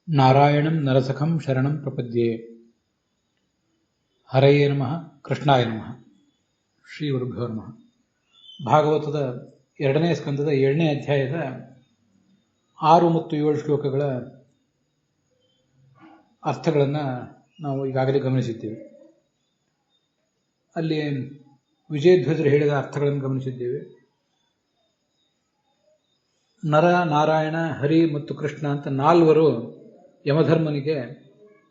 ನಾರಾಯಣಂ ನರಸಖಂ ಶರಣಂ ಪ್ರಪದ್ಯೆ. ಹರಯೇ ನಮಃ, ಕೃಷ್ಣಾಯ ನಮಃ, ಶ್ರೀ ಗುರುಭ್ಯೋ ನಮಃ. ಭಾಗವತದ 2ನೇ ಸ್ಕಂದದ 7ನೇ ಅಧ್ಯಾಯದ 6 ಮತ್ತು 7 ಶ್ಲೋಕಗಳ ಅರ್ಥಗಳನ್ನು ನಾವು ಈಗಾಗಲೇ ಗಮನಿಸಿದ್ದೇವೆ. ಅಲ್ಲಿ ವಿಜಯಧ್ವಜರು ಹೇಳಿದ ಅರ್ಥಗಳನ್ನು ಗಮನಿಸಿದ್ದೇವೆ. ನರ, ನಾರಾಯಣ, ಹರಿ ಮತ್ತು ಕೃಷ್ಣ ಅಂತ 4 ಯಮಧರ್ಮನಿಗೆ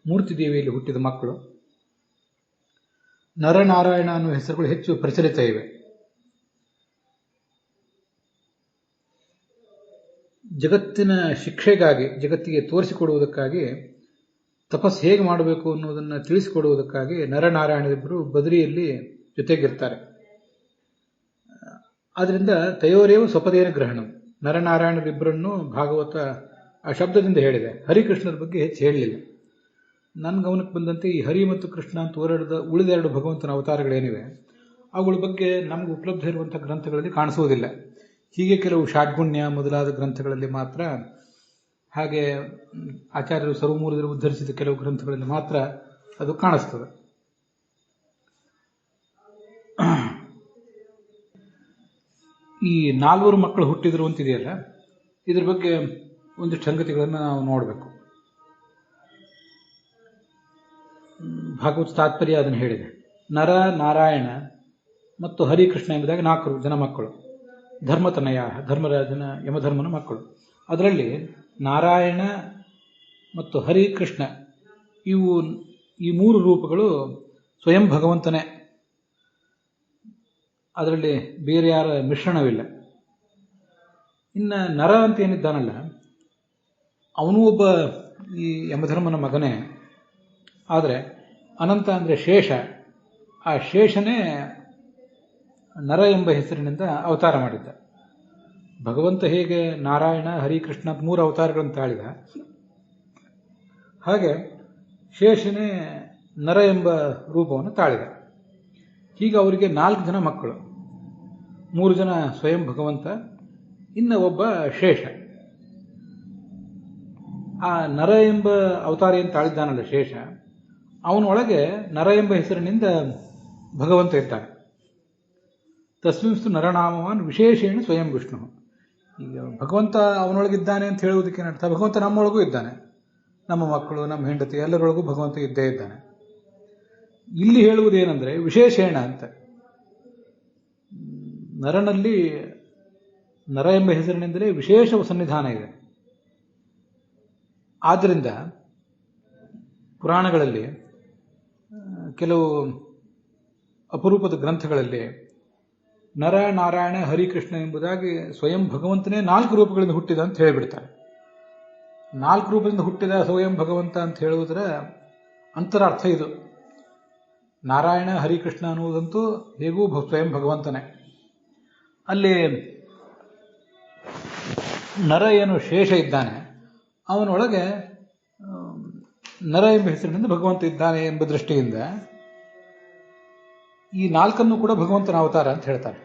ಮೂರ್ತಿ ದೇವಿಯಲ್ಲಿ ಹುಟ್ಟಿದ ಮಕ್ಕಳು. ನರನಾರಾಯಣ ಅನ್ನುವ ಹೆಸರುಗಳು ಹೆಚ್ಚು ಪ್ರಚಲಿತ ಇವೆ. ಜಗತ್ತಿನ ಶಿಕ್ಷೆಗಾಗಿ, ಜಗತ್ತಿಗೆ ತೋರಿಸಿಕೊಡುವುದಕ್ಕಾಗಿ, ತಪಸ್ಸು ಹೇಗೆ ಮಾಡಬೇಕು ಅನ್ನೋದನ್ನು ತಿಳಿಸಿಕೊಡುವುದಕ್ಕಾಗಿ ನರನಾರಾಯಣರಿಬ್ಬರು ಬದರಿಯಲ್ಲಿ ಜೊತೆಗಿರ್ತಾರೆ. ಆದ್ದರಿಂದ ತಯೋರೇವ ಸ್ವಪದೇನ ಗ್ರಹಣಂ, ನರನಾರಾಯಣರಿಬ್ಬರನ್ನು ಭಾಗವತ ಆ ಶಬ್ದದಿಂದ ಹೇಳಿದೆ. ಹರಿಕೃಷ್ಣರ ಬಗ್ಗೆ ಹೆಚ್ಚು ಹೇಳಲಿಲ್ಲ. ನನ್ನ ಗಮನಕ್ಕೆ ಬಂದಂತೆ ಈ ಹರಿ ಮತ್ತು ಕೃಷ್ಣ ಅಂತ ಉಳಿದೆರಡು ಭಗವಂತನ ಅವತಾರಗಳೇನಿವೆ ಅವುಗಳ ಬಗ್ಗೆ ನಮಗೆ ಉಪಲಬ್ಧ ಇರುವಂಥ ಗ್ರಂಥಗಳಲ್ಲಿ ಕಾಣಿಸುವುದಿಲ್ಲ. ಹೀಗೆ ಕೆಲವು ಷಾಡ್ಗುಣ್ಯ ಮೊದಲಾದ ಗ್ರಂಥಗಳಲ್ಲಿ ಮಾತ್ರ, ಹಾಗೆ ಆಚಾರ್ಯರು ಸರ್ವಮೂಲದಲ್ಲಿ ಉದ್ಧರಿಸಿದ ಕೆಲವು ಗ್ರಂಥಗಳಲ್ಲಿ ಮಾತ್ರ ಅದು ಕಾಣಿಸ್ತದೆ. ಈ 4 ಮಕ್ಕಳು ಹುಟ್ಟಿದ್ರು ಅಂತಿದೆಯಲ್ಲ, ಇದ್ರ ಬಗ್ಗೆ ಒಂದಿಷ್ಟು ಸಂಗತಿಗಳನ್ನು ನಾವು ನೋಡಬೇಕು. ಭಾಗವತ ತಾತ್ಪರ್ಯ ಅದನ್ನು ಹೇಳಿದೆ. ನರ, ನಾರಾಯಣ ಮತ್ತು ಹರಿಕೃಷ್ಣ ಎಂಬುದಾಗಿ 4 ಜನ ಮಕ್ಕಳು. ಧರ್ಮತನಯ, ಧರ್ಮರಾಜನ ಯಮಧರ್ಮನ ಮಕ್ಕಳು. ಅದರಲ್ಲಿ ನಾರಾಯಣ ಮತ್ತು ಹರಿಕೃಷ್ಣ ಈ 3 ರೂಪಗಳು ಸ್ವಯಂ ಭಗವಂತನೇ. ಅದರಲ್ಲಿ ಬೇರೆ ಯಾರ ಮಿಶ್ರಣವಿಲ್ಲ. ಇನ್ನು ನರ ಅಂತ ಏನಿದ್ದಾನಲ್ಲ, ಅವನು ಒಬ್ಬ ಈ ಯಮಧರ್ಮನ ಮಗನೇ. ಆದರೆ ಅನಂತ ಅಂದರೆ ಶೇಷ, ಆ ಶೇಷನೇ ನರ ಎಂಬ ಹೆಸರಿನಿಂದ ಅವತಾರ ಮಾಡಿದ್ದ. ಭಗವಂತ ಹೇಗೆ ನಾರಾಯಣ, ಹರಿಕೃಷ್ಣ 3 ಅವತಾರಗಳನ್ನು ತಾಳಿದ, ಹಾಗೆ ಶೇಷನೇ ನರ ಎಂಬ ರೂಪವನ್ನು ತಾಳಿದ. ಹೀಗೆ ಅವರಿಗೆ 4 ಜನ ಮಕ್ಕಳು. 3 ಜನ ಸ್ವಯಂ ಭಗವಂತ, ಇನ್ನು ಒಬ್ಬ ಶೇಷ. ಆ ನರ ಎಂಬ ಅವತಾರ ಏನು ತಾಳಿದ್ದಾನಲ್ಲ ಶೇಷ, ಅವನೊಳಗೆ ನರ ಎಂಬ ಹೆಸರಿನಿಂದ ಭಗವಂತ ಇದ್ದಾನೆ. ತಸ್ಮಿಂಸ್ತು ನರನಾಮವಾನ್ ವಿಶೇಷೇಣ ಸ್ವಯಂ ವಿಷ್ಣು. ಈಗ ಭಗವಂತ ಅವನೊಳಗಿದ್ದಾನೆ ಅಂತ ಹೇಳುವುದಕ್ಕೆ ಅರ್ಥ, ಭಗವಂತ ನಮ್ಮೊಳಗೂ ಇದ್ದಾನೆ. ನಮ್ಮ ಮಕ್ಕಳು, ನಮ್ಮ ಹೆಂಡತಿ ಎಲ್ಲರೊಳಗೂ ಭಗವಂತ ಇದ್ದೇ ಇದ್ದಾನೆ. ಇಲ್ಲಿ ಹೇಳುವುದೇನೆಂದರೆ ವಿಶೇಷೇಣ ಅಂತ. ನರನಲ್ಲಿ ನರ ಎಂಬ ಹೆಸರಿನಿಂದಲೇ ವಿಶೇಷ ಸನ್ನಿಧಾನ ಇದೆ. ಆದ್ದರಿಂದ ಪುರಾಣಗಳಲ್ಲಿ, ಕೆಲವು ಅಪರೂಪದ ಗ್ರಂಥಗಳಲ್ಲಿ ನರ, ನಾರಾಯಣ, ಹರಿಕೃಷ್ಣ ಎಂಬುದಾಗಿ ಸ್ವಯಂ ಭಗವಂತನೇ 4 ರೂಪಗಳಿಂದ ಹುಟ್ಟಿದ ಅಂತ ಹೇಳಿಬಿಡ್ತಾರೆ. 4 ರೂಪದಿಂದ ಹುಟ್ಟಿದ ಸ್ವಯಂ ಭಗವಂತ ಅಂತ ಹೇಳುವುದರ ಅಂತರಾರ್ಥ ಇದು. ನಾರಾಯಣ, ಹರಿಕೃಷ್ಣ ಅನ್ನುವುದಂತೂ ಹೇಗೂ ಸ್ವಯಂ ಭಗವಂತನೇ. ಅಲ್ಲಿ ನರ ಏನು ಶೇಷ ಇದ್ದಾನೆ, ಅವನೊಳಗೆ ನರ ಎಂಬ ಹೆಸರಿನಿಂದ ಭಗವಂತ ಇದ್ದಾನೆ ಎಂಬ ದೃಷ್ಟಿಯಿಂದ ಈ 4 ಕೂಡ ಭಗವಂತನ ಅವತಾರ ಅಂತ ಹೇಳ್ತಾರೆ.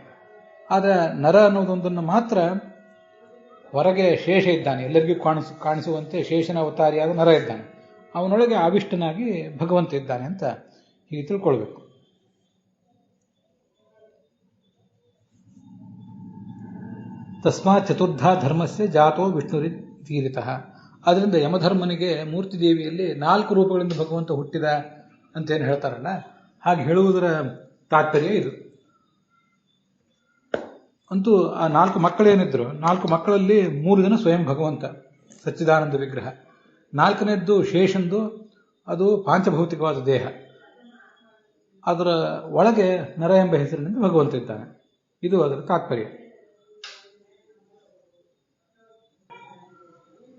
ಆದರೆ ನರ ಅನ್ನೋದೊಂದನ್ನು ಮಾತ್ರ ಹೊರಗೆ ಶೇಷ ಇದ್ದಾನೆ, ಎಲ್ಲರಿಗೂ ಕಾಣಿಸುವಂತೆ ಶೇಷನ ಅವತಾರಿಯಾದ ನರ ಇದ್ದಾನೆ. ಅವನೊಳಗೆ ಆವಿಷ್ಟನಾಗಿ ಭಗವಂತ ಇದ್ದಾನೆ ಅಂತ ಹೀಗೆ ತಿಳ್ಕೊಳ್ಬೇಕು. ತಸ್ಮಾತ್ ಚತುರ್ಧ ಧರ್ಮಸ್ಯ ಜಾತೋ ವಿಷ್ಣುರಿತೀರಿತಃ. ಆದ್ದರಿಂದ ಯಮಧರ್ಮನಿಗೆ ಮೂರ್ತಿ ದೇವಿಯಲ್ಲಿ 4 ರೂಪಗಳಿಂದ ಭಗವಂತ ಹುಟ್ಟಿದ ಅಂತೇನು ಹೇಳ್ತಾರಲ್ಲ, ಹಾಗೆ ಹೇಳುವುದರ ತಾತ್ಪರ್ಯ ಇದು. ಅಂತೂ ಆ 4 ಮಕ್ಕಳೇನಿದ್ರು, 4 ಮಕ್ಕಳಲ್ಲಿ 3 ಜನ ಸ್ವಯಂ ಭಗವಂತ ಸಚ್ಚಿದಾನಂದ ವಿಗ್ರಹ. 4ನೇದ್ದು ಶೇಷಂದು, ಅದು ಪಾಂಚಭೌತಿಕವಾದ ದೇಹ. ಅದರ ಒಳಗೆ ನರ ಎಂಬ ಹೆಸರಿನಿಂದ ಭಗವಂತ ಇದ್ದಾನೆ. ಇದು ಅದರ ತಾತ್ಪರ್ಯ.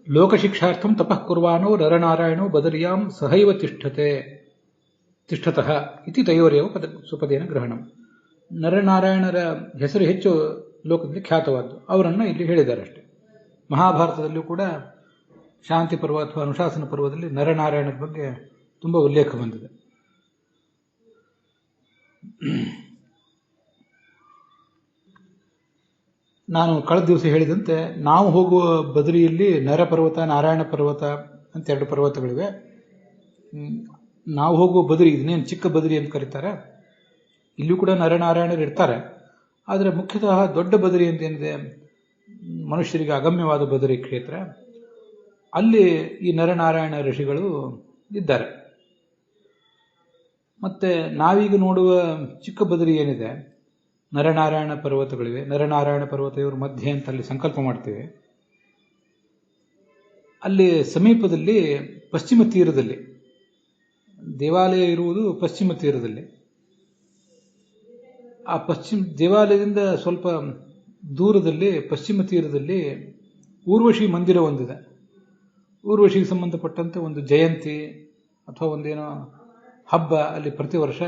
ಲೋಕಶಿಕ್ಷಾರ್ಥಂ ತಪಃ ಕುರ್ವಾನೋ ನರನಾರಾಯಣೋ ಬದರಿಯಾಂ ಸಹೈವ ತಿಷ್ಠತಃ ಇತಿ ತಯೋರೇವ ಸ್ವಪದೇನ ಗ್ರಹಣಂ. ನರನಾರಾಯಣರ ಹೆಸರು ಹೆಚ್ಚು ಲೋಕದಲ್ಲಿ ಖ್ಯಾತವಾದ್ದು, ಅವರನ್ನು ಇಲ್ಲಿ ಹೇಳಿದ್ದಾರೆ ಅಷ್ಟೆ. ಮಹಾಭಾರತದಲ್ಲಿಯೂ ಕೂಡ ಶಾಂತಿ ಪರ್ವ ಅಥವಾ ಅನುಶಾಸನ ಪರ್ವದಲ್ಲಿ ನರನಾರಾಯಣರ ಬಗ್ಗೆ ತುಂಬ ಉಲ್ಲೇಖ ಬಂದಿದೆ. ನಾನು ಕಳೆದ ದಿವಸ ಹೇಳಿದಂತೆ, ನಾವು ಹೋಗುವ ಬದರಿಯಲ್ಲಿ ನರ ಪರ್ವತ, ನಾರಾಯಣ ಪರ್ವತ, ಅಂತ 2 ಪರ್ವತಗಳಿವೆ. ನಾವು ಹೋಗುವ ಬದರಿ, ಇದನ್ನೇನು ಚಿಕ್ಕ ಬದರಿ ಅಂತ ಕರೀತಾರೆ, ಇಲ್ಲೂ ಕೂಡ ನರನಾರಾಯಣರು ಇರ್ತಾರೆ. ಆದರೆ ಮುಖ್ಯತಃ ದೊಡ್ಡ ಬದರಿ ಅಂತೇನಿದೆ, ಮನುಷ್ಯರಿಗೆ ಅಗಮ್ಯವಾದ ಬದರಿ ಕ್ಷೇತ್ರ, ಅಲ್ಲಿ ಈ ನರನಾರಾಯಣ ಋಷಿಗಳು ಇದ್ದಾರೆ. ಮತ್ತೆ ನಾವೀಗ ನೋಡುವ ಚಿಕ್ಕ ಬದರಿ ಏನಿದೆ, ನರನಾರಾಯಣ ಪರ್ವತಗಳಿವೆ. ನರನಾರಾಯಣ ಪರ್ವತ ಇವರು ಮಧ್ಯೆ ಅಂತ ಅಲ್ಲಿ ಸಂಕಲ್ಪ ಮಾಡ್ತೇವೆ. ಅಲ್ಲಿ ಸಮೀಪದಲ್ಲಿ ಪಶ್ಚಿಮ ತೀರದಲ್ಲಿ ದೇವಾಲಯ ಇರುವುದು ಪಶ್ಚಿಮ ತೀರದಲ್ಲಿ. ಆ ದೇವಾಲಯದಿಂದ ಸ್ವಲ್ಪ ದೂರದಲ್ಲಿ ಪಶ್ಚಿಮ ತೀರದಲ್ಲಿ ಊರ್ವಶಿ ಮಂದಿರ ಒಂದಿದೆ. ಊರ್ವಶಿಗೆ ಸಂಬಂಧಪಟ್ಟಂತೆ ಒಂದು ಜಯಂತಿ ಅಥವಾ ಒಂದೇನೋ ಹಬ್ಬ ಅಲ್ಲಿ ಪ್ರತಿ ವರ್ಷ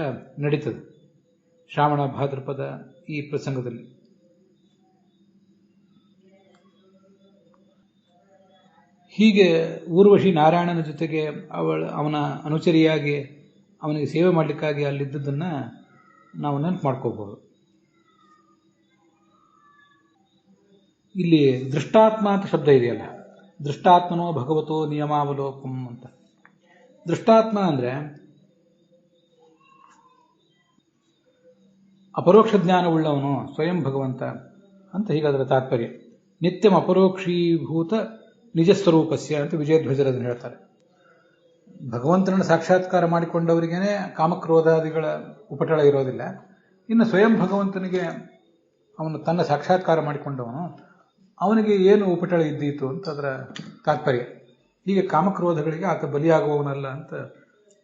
ನಡೀತದೆ, ಶ್ರಾವಣ ಭಾದ್ರಪದ ಈ ಪ್ರಸಂಗದಲ್ಲಿ. ಹೀಗೆ ಊರ್ವಶಿ ನಾರಾಯಣನ ಜೊತೆಗೆ ಅವನ ಅನುಚರಿಯಾಗಿ ಅವನಿಗೆ ಸೇವೆ ಮಾಡಲಿಕ್ಕಾಗಿ ಅಲ್ಲಿದ್ದದನ್ನು ನಾವು ನೆನಪು ಮಾಡ್ಕೋಬಹುದು. ಇಲ್ಲಿ ದೃಷ್ಟಾತ್ಮ ಅಂತ ಶಬ್ದ ಇದೆಯಲ್ಲ, ದೃಷ್ಟಾತ್ಮನೋ ಭಗವತೋ ನಿಯಮಾವಲೋಕಂ ಅಂತ. ದೃಷ್ಟಾತ್ಮ ಅಂದರೆ ಅಪರೋಕ್ಷ ಜ್ಞಾನವುಳ್ಳವನು ಸ್ವಯಂ ಭಗವಂತ ಅಂತ, ಹೀಗಾದರ ತಾತ್ಪರ್ಯ. ನಿತ್ಯಂ ಅಪರೋಕ್ಷೀಭೂತ ನಿಜಸ್ವರೂಪಸ್ಯ ಅಂತ ವಿಜಯಧ್ವಜರನ್ನು ಹೇಳ್ತಾರೆ. ಭಗವಂತನನ್ನು ಸಾಕ್ಷಾತ್ಕಾರ ಮಾಡಿಕೊಂಡವರಿಗೇನೆ ಕಾಮಕ್ರೋಧಾದಿಗಳ ಉಪಟಳ ಇರೋದಿಲ್ಲ. ಇನ್ನು ಸ್ವಯಂ ಭಗವಂತನಿಗೆ ಅವನು ತನ್ನ ಸಾಕ್ಷಾತ್ಕಾರ ಮಾಡಿಕೊಂಡವನು, ಅವನಿಗೆ ಏನು ಉಪಟಳ ಇದ್ದೀತು ಅಂತ ಅದರ ತಾತ್ಪರ್ಯ. ಹೀಗೆ ಕಾಮಕ್ರೋಧಗಳಿಗೆ ಆತ ಬಲಿಯಾಗುವವನಲ್ಲ ಅಂತ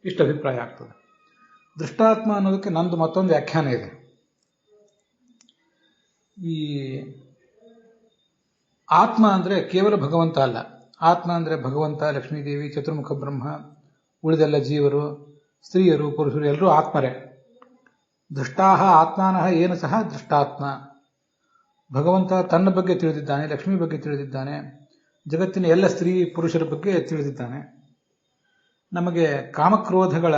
ಇಷ್ಟ ಅಭಿಪ್ರಾಯ ಆಗ್ತದೆ. ದೃಷ್ಟಾತ್ಮ ಅನ್ನೋದಕ್ಕೆ ನಂದು ಮತ್ತೊಂದು ವ್ಯಾಖ್ಯಾನ ಇದೆ. ಈ ಆತ್ಮ ಅಂದರೆ ಕೇವಲ ಭಗವಂತ ಅಲ್ಲ. ಆತ್ಮ ಅಂದರೆ ಭಗವಂತ, ಲಕ್ಷ್ಮೀದೇವಿ, ಚತುರ್ಮುಖ ಬ್ರಹ್ಮ, ಉಳಿದೆಲ್ಲ ಜೀವರು, ಸ್ತ್ರೀಯರು, ಪುರುಷರು ಎಲ್ಲರೂ ಆತ್ಮರೇ. ದೃಷ್ಟಾಹ ಆತ್ಮಾನಃ ಏನು ಸಹ ದೃಷ್ಟಾತ್ಮ. ಭಗವಂತ ತನ್ನ ಬಗ್ಗೆ ತಿಳಿದಿದ್ದಾನೆ, ಲಕ್ಷ್ಮಿ ಬಗ್ಗೆ ತಿಳಿದಿದ್ದಾನೆ, ಜಗತ್ತಿನ ಎಲ್ಲ ಸ್ತ್ರೀ ಪುರುಷರ ಬಗ್ಗೆ ತಿಳಿದಿದ್ದಾನೆ. ನಮಗೆ ಕಾಮಕ್ರೋಧಗಳ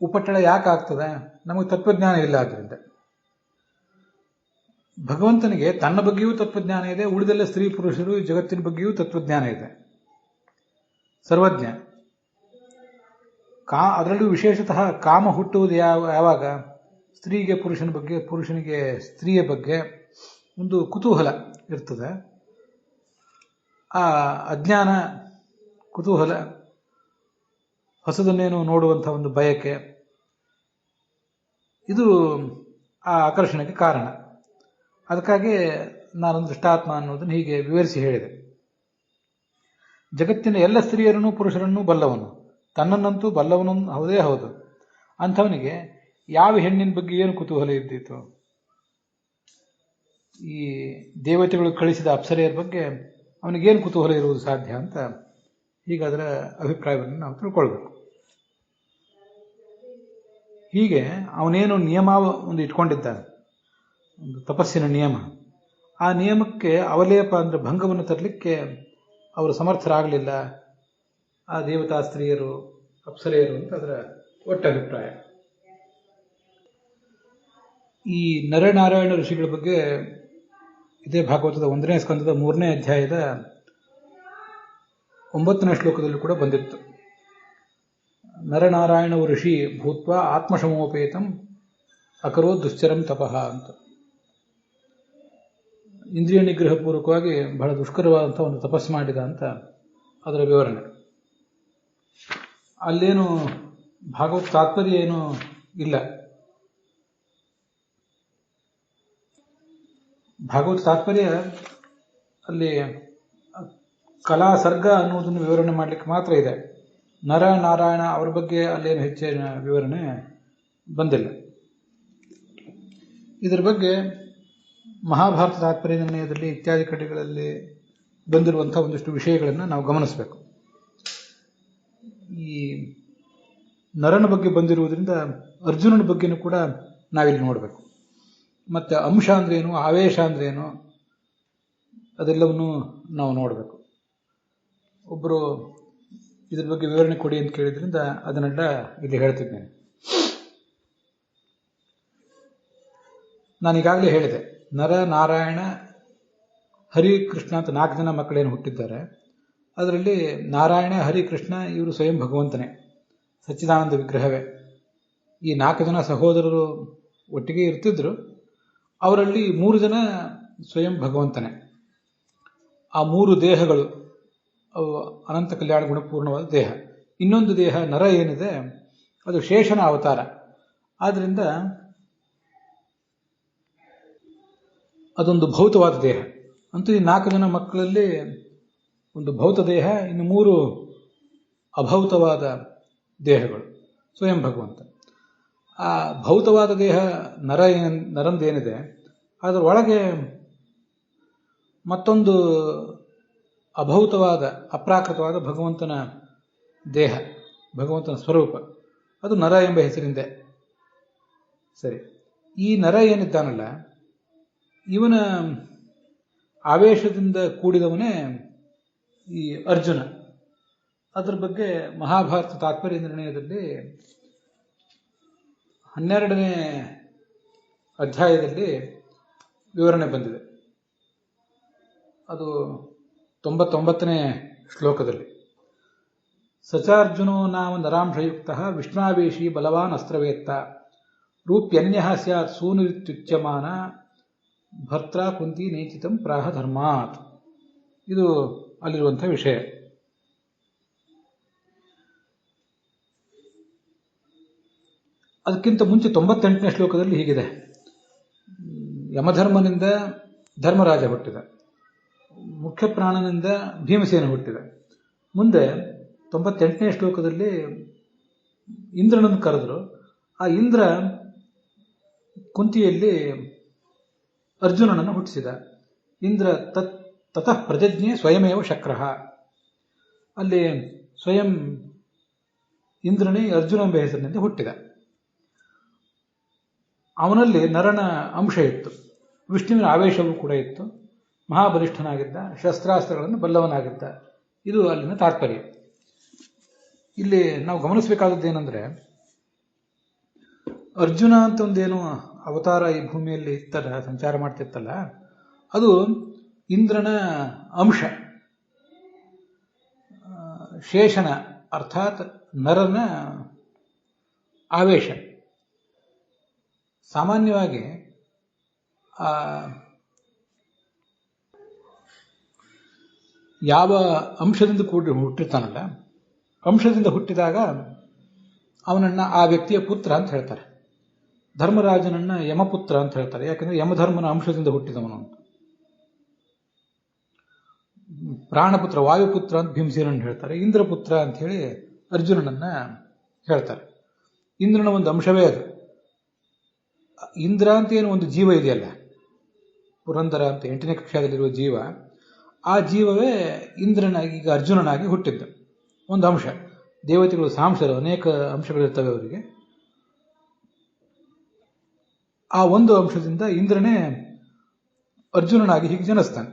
ಉಪಟಳ ಯಾಕಾಗ್ತದೆ? ನಮಗೆ ತತ್ವಜ್ಞಾನ ಇಲ್ಲ. ಆದ್ದರಿಂದ ಭಗವಂತನಿಗೆ ತನ್ನ ಬಗ್ಗೆಯೂ ತತ್ವಜ್ಞಾನ ಇದೆ, ಉಳಿದೆಲ್ಲ ಸ್ತ್ರೀ ಪುರುಷರು ಜಗತ್ತಿನ ಬಗ್ಗೆಯೂ ತತ್ವಜ್ಞಾನ ಇದೆ, ಸರ್ವಜ್ಞ. ಅದರಲ್ಲೂ ವಿಶೇಷತಃ ಕಾಮ ಹುಟ್ಟುವುದು ಯಾವಾಗ? ಸ್ತ್ರೀಗೆ ಪುರುಷನ ಬಗ್ಗೆ, ಪುರುಷನಿಗೆ ಸ್ತ್ರೀಯ ಬಗ್ಗೆ ಒಂದು ಕುತೂಹಲ ಇರ್ತದೆ. ಆ ಅಜ್ಞಾನ, ಕುತೂಹಲ, ಹೊಸದನ್ನೇನು ನೋಡುವಂಥ ಒಂದು ಬಯಕೆ, ಇದು ಆ ಆಕರ್ಷಣೆಗೆ ಕಾರಣ. ಅದಕ್ಕಾಗಿ ನಾನೊಂದು ದೃಷ್ಟಾತ್ಮ ಅನ್ನೋದನ್ನು ಹೀಗೆ ವಿವರಿಸಿ ಹೇಳಿದೆ. ಜಗತ್ತಿನ ಎಲ್ಲ ಸ್ತ್ರೀಯರನ್ನು ಪುರುಷರನ್ನು ಬಲ್ಲವನು, ತನ್ನನ್ನಂತೂ ಬಲ್ಲವನು ಹೌದೇ ಹೌದು. ಅಂಥವನಿಗೆ ಯಾವ ಹೆಣ್ಣಿನ ಬಗ್ಗೆ ಏನು ಕುತೂಹಲ ಇದ್ದೀತು? ಈ ದೇವತೆಗಳು ಕಳಿಸಿದ ಅಪ್ಸರೆಯರ ಬಗ್ಗೆ ಅವನಿಗೇನು ಕುತೂಹಲ ಇರುವುದು ಸಾಧ್ಯ ಅಂತ ಹೀಗೆ ಅದರ ಅಭಿಪ್ರಾಯವನ್ನು ನಾವು ತಿಳ್ಕೊಳ್ಬೇಕು. ಹೀಗೆ ಅವನೇನು ನಿಯಮ ಒಂದು ಇಟ್ಕೊಂಡಿದ್ದಾನೆ, ಒಂದು ತಪಸ್ಸಿನ ನಿಯಮ. ಆ ನಿಯಮಕ್ಕೆ ಅವಲೇಪ ಅಂದರೆ ಭಂಗವನ್ನು ತರಲಿಕ್ಕೆ ಅವರು ಸಮರ್ಥರಾಗಲಿಲ್ಲ, ಆ ದೇವತಾ ಸ್ತ್ರೀಯರು, ಅಪ್ಸರೆಯರು ಅಂತ ಅದರ ಒಟ್ಟ ಅಭಿಪ್ರಾಯ. ಈ ನರನಾರಾಯಣ ಋಷಿಗಳ ಬಗ್ಗೆ ಇದೇ ಭಾಗವತದ 1ನೇ ಸ್ಕಂದದ 3ನೇ ಅಧ್ಯಾಯದ 9ನೇ ಶ್ಲೋಕದಲ್ಲೂ ಕೂಡ ಬಂದಿತ್ತು. ನರನಾರಾಯಣ ಋಷಿ ಭೂತ್ವ ಆತ್ಮಶಮೋಪೇತಂ ಅಕರೋ ದುಶ್ಚರಂ ತಪಃ ಅಂತ. ಇಂದ್ರಿಯ ನಿಗ್ರಹ ಪೂರ್ವಕವಾಗಿ ಬಹಳ ದುಷ್ಕರವಾದಂಥ ಒಂದು ತಪಸ್ಸು ಮಾಡಿದ ಅಂತ ಅದರ ವಿವರಣೆ. ಅಲ್ಲೇನು ಭಾಗವತ ತಾತ್ಪರ್ಯ ಏನೂ ಇಲ್ಲ. ಭಾಗವತ ತಾತ್ಪರ್ಯ ಅಲ್ಲಿ ಕಲಾ ಸರ್ಗ ಅನ್ನೋದನ್ನು ವಿವರಣೆ ಮಾಡಲಿಕ್ಕೆ ಮಾತ್ರ ಇದೆ. ನರ ನಾರಾಯಣ ಅವರ ಬಗ್ಗೆ ಅಲ್ಲೇನು ಹೆಚ್ಚಿನ ವಿವರಣೆ ಬಂದಿಲ್ಲ. ಇದರ ಬಗ್ಗೆ ಮಹಾಭಾರತ ತಾತ್ಪರ್ಯ ನಿರ್ಣಯದಲ್ಲಿ ಇತ್ಯಾದಿ ಕಡೆಗಳಲ್ಲಿ ಬಂದಿರುವಂಥ ಒಂದಿಷ್ಟು ವಿಷಯಗಳನ್ನು ನಾವು ಗಮನಿಸಬೇಕು. ಈ ನರನ ಬಗ್ಗೆ ಬಂದಿರುವುದರಿಂದ ಅರ್ಜುನನ ಬಗ್ಗೆನೂ ಕೂಡ ನಾವಿಲ್ಲಿ ನೋಡಬೇಕು. ಮತ್ತು ಅಂಶ ಅಂದ್ರೇನು, ಆವೇಶ ಅಂದ್ರೇನು, ಅದೆಲ್ಲವನ್ನೂ ನಾವು ನೋಡಬೇಕು. ಒಬ್ಬರು ಇದ್ರ ಬಗ್ಗೆ ವಿವರಣೆ ಕೊಡಿ ಅಂತ ಕೇಳಿದ್ರಿಂದ ಅದನ್ನೆಲ್ಲ ಇಲ್ಲಿ ಹೇಳ್ತಿದ್ದೇನೆ. ನಾನೀಗಾಗಲೇ ಹೇಳಿದೆ, ನರ, ನಾರಾಯಣ, ಹರಿ, ಕೃಷ್ಣ ಅಂತ 4 ಜನ ಮಕ್ಕಳೇನು ಹುಟ್ಟಿದ್ದಾರೆ. ಅದರಲ್ಲಿ ನಾರಾಯಣ, ಹರಿಕೃಷ್ಣ ಇವರು ಸ್ವಯಂ ಭಗವಂತನೇ, ಸಚ್ಚಿದಾನಂದ ವಿಗ್ರಹವೇ. ಈ 4 ಜನ ಸಹೋದರರು ಒಟ್ಟಿಗೆ ಇರ್ತಿದ್ರು. ಅವರಲ್ಲಿ 3 ಜನ ಸ್ವಯಂ ಭಗವಂತನೇ. ಆ 3 ದೇಹಗಳು ಅವು ಅನಂತ ಕಲ್ಯಾಣ ಗುಣಪೂರ್ಣವಾದ ದೇಹ. ಇನ್ನೊಂದು ದೇಹ ನರ ಏನಿದೆ ಅದು ಶೇಷನ ಅವತಾರ. ಆದ್ದರಿಂದ ಅದೊಂದು ಭೌತವಾದ ದೇಹ. ಅಂತೂ ಈ 4 ಜನ ಮಕ್ಕಳಲ್ಲಿ ಒಂದು ಭೌತ ದೇಹ, ಇನ್ನು 3 ಅಭೌತವಾದ ದೇಹಗಳು ಸ್ವಯಂ ಭಗವಂತ. ಆ ಭೌತವಾದ ದೇಹ ನರಂದೇನಿದೆ ಅದರ ಒಳಗೆ ಮತ್ತೊಂದು ಅಭೌತವಾದ ಅಪ್ರಾಕೃತವಾದ ಭಗವಂತನ ದೇಹ, ಭಗವಂತನ ಸ್ವರೂಪ, ಅದು ನರ ಎಂಬ ಹೆಸರಿಂದೆ. ಸರಿ, ಈ ನರ ಏನಿದ್ದಾನಲ್ಲ ಇವನ ಆವೇಶದಿಂದ ಕೂಡಿದವನೇ ಈ ಅರ್ಜುನ. ಅದರ ಬಗ್ಗೆ ಮಹಾಭಾರತ ತಾತ್ಪರ್ಯ ನಿರ್ಣಯದಲ್ಲಿ 12ನೇ ಅಧ್ಯಾಯದಲ್ಲಿ ವಿವರಣೆ ಬಂದಿದೆ. ಅದು 99ನೇ ಶ್ಲೋಕದಲ್ಲಿ. ಸಚಾರ್ಜುನೋ ನಾಮ ನರಾಂಶಯುಕ್ತ ವಿಷ್ಣಾವೇಶಿ ಬಲವಾನ್ ಅಸ್ತ್ರವೇತ್ತ ರೂಪ್ಯನ್ಯ ಸ್ಯಾತ್ ಸೂನುರಿತ್ಯುಚ್ಯಮಾನ ಭರ್ತ್ರ ಕುಂತಿ ನೇಚಿತಂ ಪ್ರಾಹ ಧರ್ಮಾತ್. ಇದು ಅಲ್ಲಿರುವಂಥ ವಿಷಯ. ಅದಕ್ಕಿಂತ ಮುಂಚೆ 98ನೇ ಶ್ಲೋಕದಲ್ಲಿ ಹೀಗಿದೆ: ಯಮಧರ್ಮನಿಂದ ಧರ್ಮರಾಜ ಹುಟ್ಟಿದ, ಮುಖ್ಯ ಪ್ರಾಣನಿಂದ ಭೀಮಸೇನ ಹುಟ್ಟಿದ. ಮುಂದೆ 98ನೇ ಶ್ಲೋಕದಲ್ಲಿ ಇಂದ್ರನನ್ನು ಕರೆದರು. ಆ ಇಂದ್ರ ಕುಂತಿಯಲ್ಲಿ ಅರ್ಜುನನನ್ನು ಹುಟ್ಟಿಸಿದ. ಇಂದ್ರ ತತಃ ಪ್ರಜಜ್ಞೆ ಸ್ವಯಮೇವ ಶಕ್ರಃ. ಅಲ್ಲಿ ಸ್ವಯಂ ಇಂದ್ರನೇ ಅರ್ಜುನ ಎಂಬ ಹೆಸರಿನಿಂದ ಹುಟ್ಟಿದ. ಅವನಲ್ಲಿ ನರನ ಅಂಶ ಇತ್ತು, ವಿಷ್ಣುವಿನ ಆವೇಶವೂ ಕೂಡ ಇತ್ತು, ಮಹಾಬಲಿಷ್ಠನಾಗಿದ್ದ, ಶಸ್ತ್ರಾಸ್ತ್ರಗಳನ್ನು ಬಲ್ಲವನಾಗಿದ್ದ. ಇದು ಅಲ್ಲಿನ ತಾತ್ಪರ್ಯ. ಇಲ್ಲಿ ನಾವು ಗಮನಿಸಬೇಕಾದದ್ದೇನೆಂದರೆ, ಅರ್ಜುನ ಅಂತ ಒಂದೇನು ಅವತಾರ ಈ ಭೂಮಿಯಲ್ಲಿ ಇತ್ತಲ್ಲ, ಸಂಚಾರ ಮಾಡ್ತಿತ್ತಲ್ಲ, ಅದು ಇಂದ್ರನ ಅಂಶ, ಶೇಷನ ಅರ್ಥಾತ್ ನರನ ಆವೇಶ. ಸಾಮಾನ್ಯವಾಗಿ ಯಾವ ಅಂಶದಿಂದ ಹುಟ್ಟಿರ್ತಾನಲ್ಲ, ಅಂಶದಿಂದ ಹುಟ್ಟಿದಾಗ ಅವನನ್ನ ಆ ವ್ಯಕ್ತಿಯ ಪುತ್ರ ಅಂತ ಹೇಳ್ತಾರೆ. ಧರ್ಮರಾಜನನ್ನ ಯಮಪುತ್ರ ಅಂತ ಹೇಳ್ತಾರೆ, ಯಾಕಂದ್ರೆ ಯಮಧರ್ಮನ ಅಂಶದಿಂದ ಹುಟ್ಟಿದವನು ಅಂತ. ಪ್ರಾಣಪುತ್ರ, ವಾಯುಪುತ್ರ ಅಂತ ಭೀಮಸೇನನ್ನು ಹೇಳ್ತಾರೆ. ಇಂದ್ರಪುತ್ರ ಅಂತ ಹೇಳಿ ಅರ್ಜುನನನ್ನ ಹೇಳ್ತಾರೆ. ಇಂದ್ರನ ಒಂದು ಅಂಶವೇ ಅದು. ಇಂದ್ರ ಅಂತ ಏನು ಒಂದು ಜೀವ ಇದೆಯಲ್ಲ, ಪುರಂದರ ಅಂತ 8ನೇ ಕಕ್ಷಾದಲ್ಲಿರುವ ಜೀವ, ಆ ಜೀವವೇ ಇಂದ್ರನಾಗಿ ಈಗ ಅರ್ಜುನನಾಗಿ ಹುಟ್ಟಿದ್ದ ಒಂದು ಅಂಶ. ದೇವತೆಗಳು ಸಾಂಶರು, ಅನೇಕ ಅಂಶಗಳಿರ್ತವೆ ಅವರಿಗೆ. ಆ ಒಂದು ಅಂಶದಿಂದ ಇಂದ್ರನೇ ಅರ್ಜುನನಾಗಿ ಹೀಗೆ ಜನಿಸ್ತಾನೆ.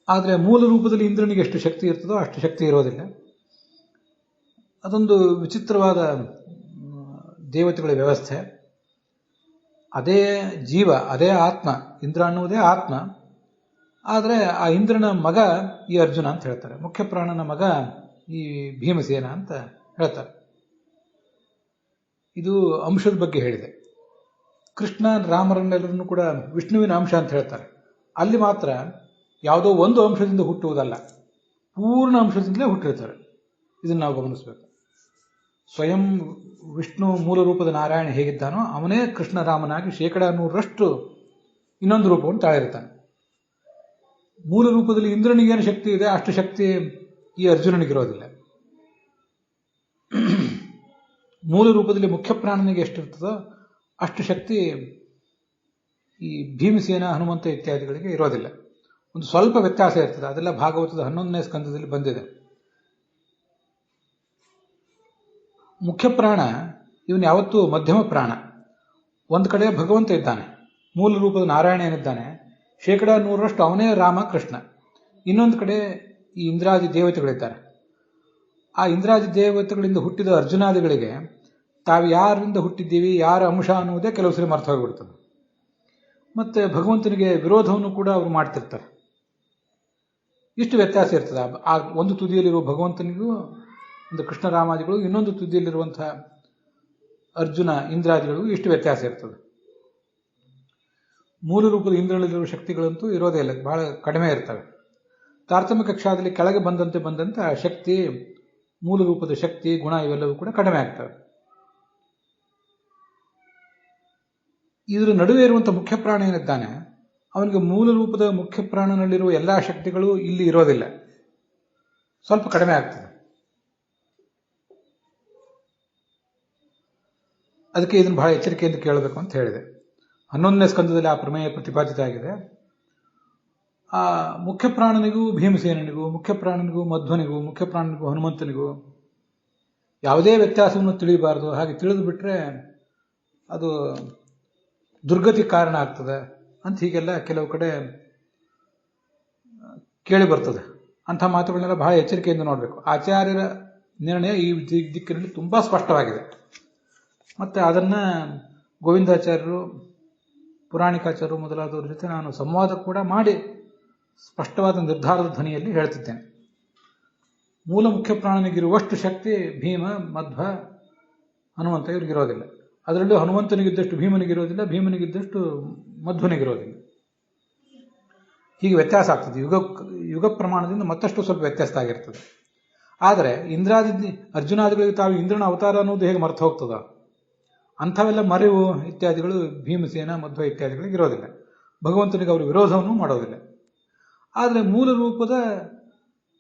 ಆದರೆ ಮೂಲ ರೂಪದಲ್ಲಿ ಇಂದ್ರನಿಗೆ ಎಷ್ಟು ಶಕ್ತಿ ಇರ್ತದೋ ಅಷ್ಟು ಶಕ್ತಿ ಇರೋದಿಲ್ಲ. ಅದೊಂದು ವಿಚಿತ್ರವಾದ ದೇವತೆಗಳ ವ್ಯವಸ್ಥೆ. ಅದೇ ಜೀವ, ಅದೇ ಆತ್ಮ, ಇಂದ್ರ ಅನ್ನುವುದೇ ಆತ್ಮ. ಆದರೆ ಆ ಇಂದ್ರನ ಮಗ ಈ ಅರ್ಜುನ ಅಂತ ಹೇಳ್ತಾರೆ, ಮುಖ್ಯ ಪ್ರಾಣನ ಮಗ ಈ ಭೀಮಸೇನ ಅಂತ ಹೇಳ್ತಾರೆ. ಇದು ಅಂಶದ ಬಗ್ಗೆ ಹೇಳಿದೆ. ಕೃಷ್ಣ ರಾಮರನ್ನೆಲ್ಲರನ್ನು ಕೂಡ ವಿಷ್ಣುವಿನ ಅಂಶ ಅಂತ ಹೇಳ್ತಾರೆ. ಅಲ್ಲಿ ಮಾತ್ರ ಯಾವುದೋ ಒಂದು ಅಂಶದಿಂದ ಹುಟ್ಟುವುದಲ್ಲ, ಪೂರ್ಣ ಅಂಶದಿಂದಲೇ ಹುಟ್ಟಿರ್ತಾರೆ. ಇದನ್ನು ನಾವು ಗಮನಿಸಬೇಕು. ಸ್ವಯಂ ವಿಷ್ಣು ಮೂಲ ರೂಪದ ನಾರಾಯಣ ಹೇಗಿದ್ದಾನೋ ಅವನೇ ಕೃಷ್ಣ ರಾಮನಾಗಿ 100% ಇನ್ನೊಂದು ರೂಪವನ್ನು ತಾಳಿರ್ತಾನೆ. ಮೂಲ ರೂಪದಲ್ಲಿ ಇಂದ್ರನಿಗೇನು ಶಕ್ತಿ ಇದೆ ಅಷ್ಟು ಶಕ್ತಿ ಈ ಅರ್ಜುನನಿಗಿರೋದಿಲ್ಲ. ಮೂಲ ರೂಪದಲ್ಲಿ ಮುಖ್ಯ ಪ್ರಾಣನಿಗೆ ಎಷ್ಟಿರ್ತದೋ ಅಷ್ಟು ಶಕ್ತಿ ಈ ಭೀಮಸೇನ, ಹನುಮಂತ ಇತ್ಯಾದಿಗಳಿಗೆ ಇರೋದಿಲ್ಲ. ಒಂದು ಸ್ವಲ್ಪ ವ್ಯತ್ಯಾಸ ಇರ್ತದೆ. ಅದೆಲ್ಲ ಭಾಗವತದ 11ನೇ ಸ್ಕಂದದಲ್ಲಿ ಬಂದಿದೆ. ಮುಖ್ಯ ಪ್ರಾಣ ಇವನು ಯಾವತ್ತೂ ಮಧ್ಯಮ ಪ್ರಾಣ. ಒಂದು ಕಡೆ ಭಗವಂತ ಇದ್ದಾನೆ, ಮೂಲ ರೂಪದ ನಾರಾಯಣ ಏನಿದ್ದಾನೆ 100% ಅವನೇ ರಾಮ ಕೃಷ್ಣ. ಇನ್ನೊಂದು ಕಡೆ ಈ ಇಂದ್ರಾದಿ ದೇವತೆಗಳಿದ್ದಾರೆ. ಆ ಇಂದ್ರಾದಿ ದೇವತೆಗಳಿಂದ ಹುಟ್ಟಿದ ಅರ್ಜುನಾದಿಗಳಿಗೆ ತಾವು ಯಾರಿಂದ ಹುಟ್ಟಿದ್ದೀವಿ, ಯಾರ ಅಂಶ ಅನ್ನುವುದೇ ಕೆಲವು ಸರಿ ಮರ್ತು ಹೋಗಿಬಿಡ್ತದೆ. ಮತ್ತೆ ಭಗವಂತನಿಗೆ ವಿರೋಧವನ್ನು ಕೂಡ ಅವರು ಮಾಡ್ತಿರ್ತಾರೆ. ಇಷ್ಟು ವ್ಯತ್ಯಾಸ ಇರ್ತದೆ. ಆ ಒಂದು ತುದಿಯಲ್ಲಿರುವ ಭಗವಂತನಿಗೂ ಒಂದು ಕೃಷ್ಣರಾಮಾದಿಗಳು, ಇನ್ನೊಂದು ತುದಿಯಲ್ಲಿರುವಂತಹ ಅರ್ಜುನ ಇಂದ್ರಾದಿಗಳಿಗೂ ಇಷ್ಟು ವ್ಯತ್ಯಾಸ ಇರ್ತದೆ. ಮೂಲ ರೂಪದ ಇಂದ್ರಗಳಲ್ಲಿರುವ ಶಕ್ತಿಗಳಂತೂ ಇರೋದೇ ಇಲ್ಲ, ಬಹಳ ಕಡಿಮೆ ಇರ್ತವೆ. ತಾರತಮ್ಯ ಕಕ್ಷಾದಲ್ಲಿ ಕೆಳಗೆ ಬಂದಂತೆ ಆ ಶಕ್ತಿ, ಮೂಲ ರೂಪದ ಶಕ್ತಿ, ಗುಣ ಇವೆಲ್ಲವೂ ಕೂಡ ಕಡಿಮೆ ಆಗ್ತವೆ. ಇದರ ನಡುವೆ ಇರುವಂತಹ ಮುಖ್ಯ ಪ್ರಾಣ ಏನಿದ್ದಾನೆ, ಅವನಿಗೆ ಮೂಲ ರೂಪದ ಮುಖ್ಯ ಪ್ರಾಣನಲ್ಲಿರುವ ಎಲ್ಲಾ ಶಕ್ತಿಗಳು ಇಲ್ಲಿ ಇರೋದಿಲ್ಲ, ಸ್ವಲ್ಪ ಕಡಿಮೆ ಆಗ್ತದೆ. ಅದಕ್ಕೆ ಇದನ್ನು ಬಹಳ ಎಚ್ಚರಿಕೆಯಿಂದ ಕೇಳಬೇಕು ಅಂತ ಹೇಳಿದೆ. 11ನೇ ಸ್ಕಂದದಲ್ಲಿ ಆ ಪ್ರಮೇಯ ಪ್ರತಿಪಾದಿತ ಆಗಿದೆ. ಆ ಮುಖ್ಯ ಪ್ರಾಣನಿಗೂ ಭೀಮಸೇನಿಗೂ, ಮುಖ್ಯ ಪ್ರಾಣನಿಗೂ ಮಧ್ವನಿಗೂ, ಮುಖ್ಯ ಪ್ರಾಣನಿಗೂ ಹನುಮಂತನಿಗೂ ಯಾವುದೇ ವ್ಯತ್ಯಾಸವನ್ನು ತಿಳಿಯಬಾರದು. ಹಾಗೆ ತಿಳಿದು ಬಿಟ್ರೆ ಅದು ದುರ್ಗತಿ ಕಾರಣ ಆಗ್ತದೆ ಅಂತ ಹೀಗೆಲ್ಲ ಕೆಲವು ಕಡೆ ಕೇಳಿ ಬರ್ತದೆ. ಅಂಥ ಮಾತುಗಳನ್ನೆಲ್ಲ ಬಹಳ ಎಚ್ಚರಿಕೆಯಿಂದ ನೋಡಬೇಕು. ಆಚಾರ್ಯರ ನಿರ್ಣಯ ಈ ದಿಕ್ಕಿನಲ್ಲಿ ತುಂಬಾ ಸ್ಪಷ್ಟವಾಗಿದೆ. ಮತ್ತೆ ಅದನ್ನ ಗೋವಿಂದಾಚಾರ್ಯರು, ಪುರಾಣಿಕಾಚಾರ್ಯರು ಮೊದಲಾದವರ ಜೊತೆ ನಾನು ಸಂವಾದ ಕೂಡ ಮಾಡಿ ಸ್ಪಷ್ಟವಾದ ನಿರ್ಧಾರದ ಧ್ವನಿಯಲ್ಲಿ ಹೇಳ್ತಿದ್ದೇನೆ. ಮೂಲ ಮುಖ್ಯ ಪ್ರಾಣನಿಗಿರುವಷ್ಟು ಶಕ್ತಿ ಭೀಮ, ಮಧ್ವ, ಹನುಮಂತ ಇವರಿಗಿರೋದಿಲ್ಲ. ಅದರಲ್ಲೂ ಹನುಮಂತನಿಗಿದ್ದಷ್ಟು ಭೀಮನಿಗಿರೋದಿಲ್ಲ, ಭೀಮನಿಗಿದ್ದಷ್ಟು ಮಧ್ವನಿಗಿರೋದಿಲ್ಲ. ಹೀಗೆ ವ್ಯತ್ಯಾಸ ಆಗ್ತದೆ. ಯುಗ ಪ್ರಮಾಣದಿಂದ ಮತ್ತಷ್ಟು ಸ್ವಲ್ಪ ವ್ಯತ್ಯಾಸ ಆಗಿರ್ತದೆ. ಆದರೆ ಅರ್ಜುನಾದಿಗಳಿಗೆ ತಾವು ಇಂದ್ರನ ಅವತಾರ ಅನ್ನೋದು ಹೇಗೆ ಮರ್ತು ಹೋಗ್ತದ, ಅಂಥವೆಲ್ಲ ಮರೆವು ಇತ್ಯಾದಿಗಳು ಭೀಮಸೇನ, ಮಧ್ವ ಇತ್ಯಾದಿಗಳಿಗೆ ಇರೋದಿಲ್ಲ. ಭಗವಂತನಿಗೆ ಅವರು ವಿರೋಧವನ್ನು ಮಾಡೋದಿಲ್ಲ. ಆದರೆ ಮೂಲ ರೂಪದ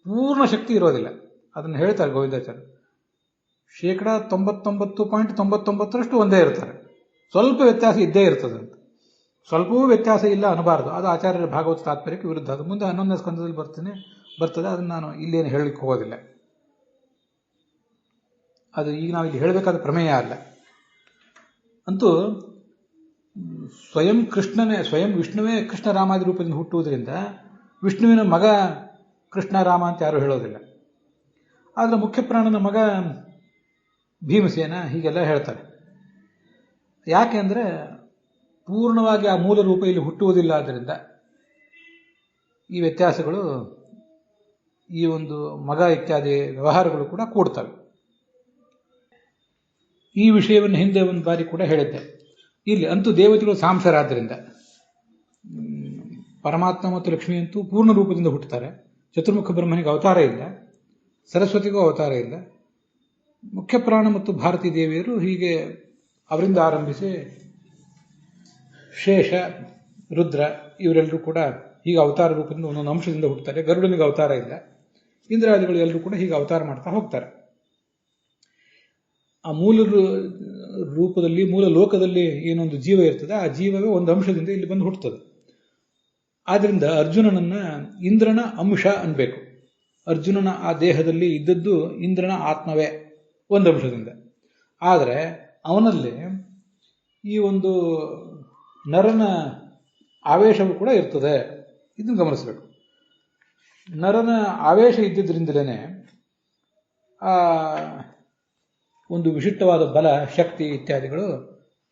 ಪೂರ್ಣ ಶಕ್ತಿ ಇರೋದಿಲ್ಲ. ಅದನ್ನು ಹೇಳ್ತಾರೆ ಗೋವಿಂದಾಚಾರ್ಯ. 99.99% ಒಂದೇ ಇರ್ತಾರೆ, ಸ್ವಲ್ಪ ವ್ಯತ್ಯಾಸ ಇದ್ದೇ ಇರ್ತದೆ ಅಂತ. ಸ್ವಲ್ಪವೂ ವ್ಯತ್ಯಾಸ ಇಲ್ಲ ಅನ್ನಬಾರದು. ಅದು ಆಚಾರ್ಯರ ಭಾಗವತ ತಾತ್ಪರ್ಯಕ್ಕೆ ವಿರುದ್ಧ. ಅದು ಮುಂದೆ 11ನೇ ಸ್ಕಂದದಲ್ಲಿ ಬರ್ತದೆ. ಅದನ್ನು ನಾನು ಇಲ್ಲೇನು ಹೇಳಲಿಕ್ಕೆ ಹೋಗೋದಿಲ್ಲ. ಅದು ಈಗ ನಾವು ಇಲ್ಲಿ ಹೇಳಬೇಕಾದ ಪ್ರಮೇಯ ಅಲ್ಲ. ಅಂತೂ ಸ್ವಯಂ ವಿಷ್ಣುವೇ ಕೃಷ್ಣ ರಾಮಾದಿ ರೂಪದಿಂದ ಹುಟ್ಟುವುದರಿಂದ ವಿಷ್ಣುವಿನ ಮಗ ಕೃಷ್ಣ ರಾಮ ಅಂತ ಯಾರು ಹೇಳೋದಿಲ್ಲ. ಆದರೆ ಮುಖ್ಯ ಪ್ರಾಣನ ಮಗ ಭೀಮಸೇನ ಹೀಗೆಲ್ಲ ಹೇಳ್ತಾರೆ. ಯಾಕೆ ಅಂದರೆ ಪೂರ್ಣವಾಗಿ ಆ ಮೂಲ ರೂಪ ಇಲ್ಲಿ ಹುಟ್ಟುವುದಿಲ್ಲ. ಆದ್ದರಿಂದ ಈ ವ್ಯತ್ಯಾಸಗಳು, ಈ ಒಂದು ಮಗ ಇತ್ಯಾದಿ ವ್ಯವಹಾರಗಳು ಕೂಡ ಕೂಡ್ತವೆ. ಈ ವಿಷಯವನ್ನು ಹಿಂದೆ ಒಂದು ಬಾರಿ ಕೂಡ ಹೇಳಿದ್ದೆ. ಇಲ್ಲಿ ಅಂತೂ ದೇವತೆಗಳು ಸಾಂಸರಾದ್ದರಿಂದ ಪರಮಾತ್ಮ ಮತ್ತು ಲಕ್ಷ್ಮಿಯಂತೂ ಪೂರ್ಣ ರೂಪದಿಂದ ಹುಟ್ಟುತ್ತಾರೆ. ಚತುರ್ಮುಖ ಬ್ರಹ್ಮನಿಗೆ ಅವತಾರ ಇಲ್ಲ, ಸರಸ್ವತಿಗೂ ಅವತಾರ ಇಲ್ಲ. ಮುಖ್ಯ ಪ್ರಾಣ ಮತ್ತು ಭಾರತೀ ದೇವಿಯರು ಹೀಗೆ ಅವರಿಂದ ಆರಂಭಿಸಿ ಶೇಷ, ರುದ್ರ ಇವರೆಲ್ಲರೂ ಕೂಡ ಹೀಗೆ ಅವತಾರ ರೂಪದಿಂದ ಒಂದೊಂದು ಅಂಶದಿಂದ ಹುಟ್ಟುತ್ತಾರೆ. ಗರುಡನಿಗೆ ಅವತಾರ ಇಲ್ಲ. ಇಂದ್ರಾದಿಗಳು ಎಲ್ಲರೂ ಕೂಡ ಹೀಗೆ ಅವತಾರ ಮಾಡ್ತಾ ಹೋಗ್ತಾರೆ. ಆ ಮೂಲ ರೂಪದಲ್ಲಿ, ಮೂಲ ಲೋಕದಲ್ಲಿ ಏನೊಂದು ಜೀವ ಇರ್ತದೆ, ಆ ಜೀವವೇ ಒಂದು ಅಂಶದಿಂದ ಇಲ್ಲಿ ಬಂದು ಹುಟ್ಟುತ್ತದೆ. ಆದ್ರಿಂದ ಅರ್ಜುನನನ್ನ ಇಂದ್ರನ ಅಂಶ ಅನ್ಬೇಕು. ಅರ್ಜುನನ ಆ ದೇಹದಲ್ಲಿ ಇದ್ದದ್ದು ಇಂದ್ರನ ಆತ್ಮವೇ ಒಂದು ಅಂಶದಿಂದ. ಆದರೆ ಅವನಲ್ಲಿ ಈ ಒಂದು ನರನ ಆವೇಶವೂ ಕೂಡ ಇರ್ತದೆ. ಇದನ್ನು ಗಮನಿಸಬೇಕು. ನರನ ಆವೇಶ ಇದ್ದಿದ್ರಿಂದಲೇ ಆ ಒಂದು ವಿಶಿಷ್ಟವಾದ ಬಲ, ಶಕ್ತಿ ಇತ್ಯಾದಿಗಳು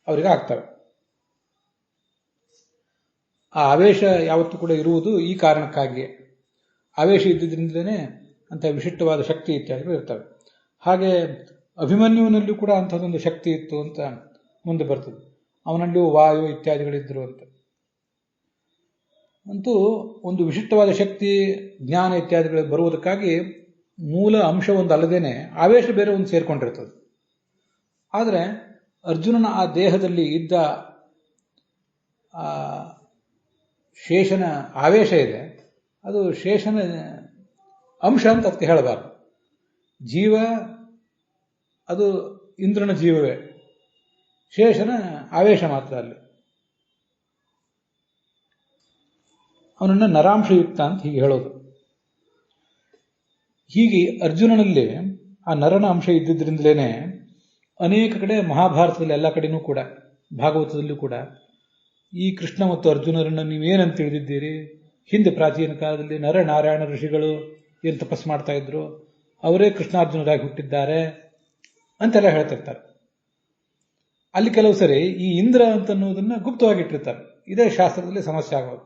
ಅವರಿಗೆ ಆಗ್ತವೆ. ಆ ಆವೇಶ ಯಾವತ್ತೂ ಕೂಡ ಇರುವುದು ಈ ಕಾರಣಕ್ಕಾಗಿಯೇ. ಆವೇಶ ಇದ್ದಿದ್ರಿಂದಲೇ ಅಂತ ವಿಶಿಷ್ಟವಾದ ಶಕ್ತಿ ಇತ್ಯಾದಿಗಳು ಇರ್ತವೆ. ಹಾಗೆ ಅಭಿಮನ್ಯುವಿನಲ್ಲೂ ಕೂಡ ಅಂಥದ್ದೊಂದು ಶಕ್ತಿ ಇತ್ತು ಅಂತ ಮುಂದೆ ಬರ್ತದೆ. ಅವನಲ್ಲಿಯೂ ವಾಯು ಇತ್ಯಾದಿಗಳಿದ್ರು ಅಂತ. ಅಂತೂ ಒಂದು ವಿಶಿಷ್ಟವಾದ ಶಕ್ತಿ, ಜ್ಞಾನ ಇತ್ಯಾದಿಗಳು ಬರುವುದಕ್ಕಾಗಿ ಮೂಲ ಅಂಶ ಒಂದು ಅಲ್ಲದೇನೆ ಆವೇಶ ಬೇರೆ ಒಂದು ಸೇರ್ಕೊಂಡಿರ್ತದೆ. ಆದರೆ ಅರ್ಜುನನ ಆ ದೇಹದಲ್ಲಿ ಇದ್ದ ಶೇಷನ ಆವೇಶ ಇದೆ, ಅದು ಶೇಷನ ಅಂಶ ಅಂತ ಅದಕ್ಕೆ ಹೇಳಬಾರದು. ಜೀವ ಅದು ಇಂದ್ರನ ಜೀವವೇ, ಶೇಷನ ಆವೇಶ ಮಾತ್ರ. ಅಲ್ಲಿ ಅವನನ್ನು ನರಾಂಶಯುಕ್ತ ಅಂತ ಹೀಗೆ ಹೇಳೋದು. ಹೀಗೆ ಅರ್ಜುನನಲ್ಲಿ ಆ ನರನ ಅಂಶ ಇದ್ದಿದ್ರಿಂದಲೇ ಅನೇಕ ಕಡೆ ಮಹಾಭಾರತದಲ್ಲಿ ಎಲ್ಲ ಕಡೆನೂ ಕೂಡ, ಭಾಗವತದಲ್ಲೂ ಕೂಡ ಈ ಕೃಷ್ಣ ಮತ್ತು ಅರ್ಜುನರನ್ನು ನೀವೇನಂತ ತಿಳಿದಿದ್ದೀರಿ, ಹಿಂದೆ ಪ್ರಾಚೀನ ಕಾಲದಲ್ಲಿ ನರನಾರಾಯಣ ಋಷಿಗಳು ಏನು ತಪಸ್ಸು ಮಾಡ್ತಾ ಇದ್ರು, ಅವರೇ ಕೃಷ್ಣಾರ್ಜುನರಾಗಿ ಹುಟ್ಟಿದ್ದಾರೆ ಅಂತೆಲ್ಲ ಹೇಳ್ತಿರ್ತಾರೆ. ಅಲ್ಲಿ ಕೆಲವು ಸರಿ ಈ ಇಂದ್ರ ಅಂತನ್ನುವುದನ್ನ ಗುಪ್ತವಾಗಿಟ್ಟಿರ್ತಾರೆ. ಇದೇ ಶಾಸ್ತ್ರದಲ್ಲಿ ಸಮಸ್ಯೆ ಆಗೋದು.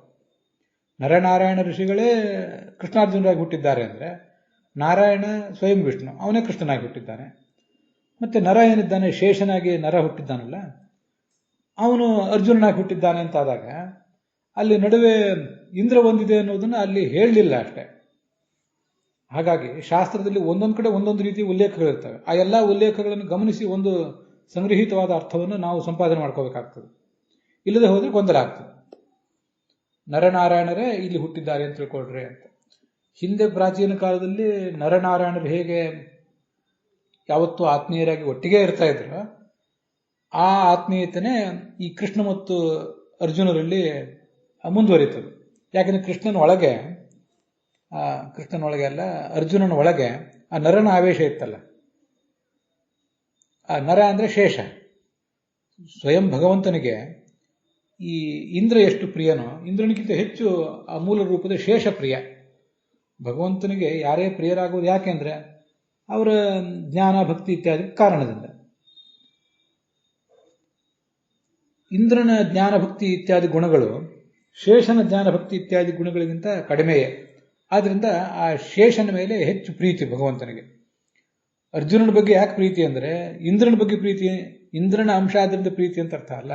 ನರನಾರಾಯಣ ಋಷಿಗಳೇ ಕೃಷ್ಣಾರ್ಜುನರಾಗಿ ಹುಟ್ಟಿದ್ದಾರೆ ಅಂದರೆ ನಾರಾಯಣ ಸ್ವಯಂ ವಿಷ್ಣು, ಅವನೇ ಕೃಷ್ಣನಾಗಿ ಹುಟ್ಟಿದ್ದಾನೆ. ಮತ್ತೆ ನರ ಏನಿದ್ದಾನೆ, ಶೇಷನಾಗಿ ನರ ಹುಟ್ಟಿದ್ದಾನಲ್ಲ, ಅವನು ಅರ್ಜುನನಾಗಿ ಹುಟ್ಟಿದ್ದಾನೆ ಅಂತಾದಾಗ ಅಲ್ಲಿ ನಡುವೆ ಇಂದ್ರ ಒಂದಿದೆ ಅನ್ನೋದನ್ನು ಅಲ್ಲಿ ಹೇಳಲಿಲ್ಲ ಅಷ್ಟೇ. ಹಾಗಾಗಿ ಶಾಸ್ತ್ರದಲ್ಲಿ ಒಂದೊಂದು ಕಡೆ ಒಂದೊಂದು ರೀತಿ ಉಲ್ಲೇಖಗಳಿರ್ತವೆ. ಆ ಎಲ್ಲ ಉಲ್ಲೇಖಗಳನ್ನು ಗಮನಿಸಿ ಒಂದು ಸಂಗ್ರಹಿತವಾದ ಅರ್ಥವನ್ನು ನಾವು ಸಂಪಾದನೆ ಮಾಡ್ಕೋಬೇಕಾಗ್ತದೆ. ಇಲ್ಲದೆ ಹೋದರೆ ಗೊಂದಲ ಆಗ್ತದೆ. ನರನಾರಾಯಣರೇ ಇಲ್ಲಿ ಹುಟ್ಟಿದ್ದಾರೆ ಅಂತ ತಿಳ್ಕೊಳ್ರಿ ಅಂತ. ಹಿಂದೆ ಪ್ರಾಚೀನ ಕಾಲದಲ್ಲಿ ನರನಾರಾಯಣರು ಹೇಗೆ ಯಾವತ್ತೂ ಆತ್ಮೀಯರಾಗಿ ಒಟ್ಟಿಗೆ ಇರ್ತಾ ಇದ್ರು, ಆ ಆತ್ಮೀಯತೆನೇ ಈ ಕೃಷ್ಣ ಮತ್ತು ಅರ್ಜುನರಲ್ಲಿ ಮುಂದುವರಿತದೆ. ಯಾಕಂದ್ರೆ ಕೃಷ್ಣನೊಳಗೆ ಅಲ್ಲ, ಅರ್ಜುನನ ಒಳಗೆ ಆ ನರನ ಆವೇಶ ಇತ್ತಲ್ಲ. ಆ ನರ ಅಂದ್ರೆ ಶೇಷ. ಸ್ವಯಂ ಭಗವಂತನಿಗೆ ಈ ಇಂದ್ರ ಎಷ್ಟು ಪ್ರಿಯನೋ, ಇಂದ್ರನಿಗಿಂತ ಹೆಚ್ಚು ಆ ಮೂಲ ರೂಪದ ಶೇಷ ಪ್ರಿಯ. ಭಗವಂತನಿಗೆ ಯಾರೇ ಪ್ರಿಯರಾಗುವುದು ಯಾಕೆಂದ್ರೆ ಅವರ ಜ್ಞಾನ ಭಕ್ತಿ ಇತ್ಯಾದಿ ಕಾರಣದಿಂದ. ಇಂದ್ರನ ಜ್ಞಾನ ಭಕ್ತಿ ಇತ್ಯಾದಿ ಗುಣಗಳು ಶೇಷನ ಜ್ಞಾನ ಭಕ್ತಿ ಇತ್ಯಾದಿ ಗುಣಗಳಿಗಿಂತ ಕಡಿಮೆಯೇ. ಆದ್ರಿಂದ ಆ ಶೇಷನ ಮೇಲೆ ಹೆಚ್ಚು ಪ್ರೀತಿ ಭಗವಂತನಿಗೆ. ಅರ್ಜುನನ ಬಗ್ಗೆ ಯಾಕೆ ಪ್ರೀತಿ ಅಂದರೆ ಇಂದ್ರನ ಬಗ್ಗೆ ಪ್ರೀತಿ, ಇಂದ್ರನ ಅಂಶ ಆದ್ರಿಂದ ಪ್ರೀತಿ ಅಂತ ಅರ್ಥ ಅಲ್ಲ.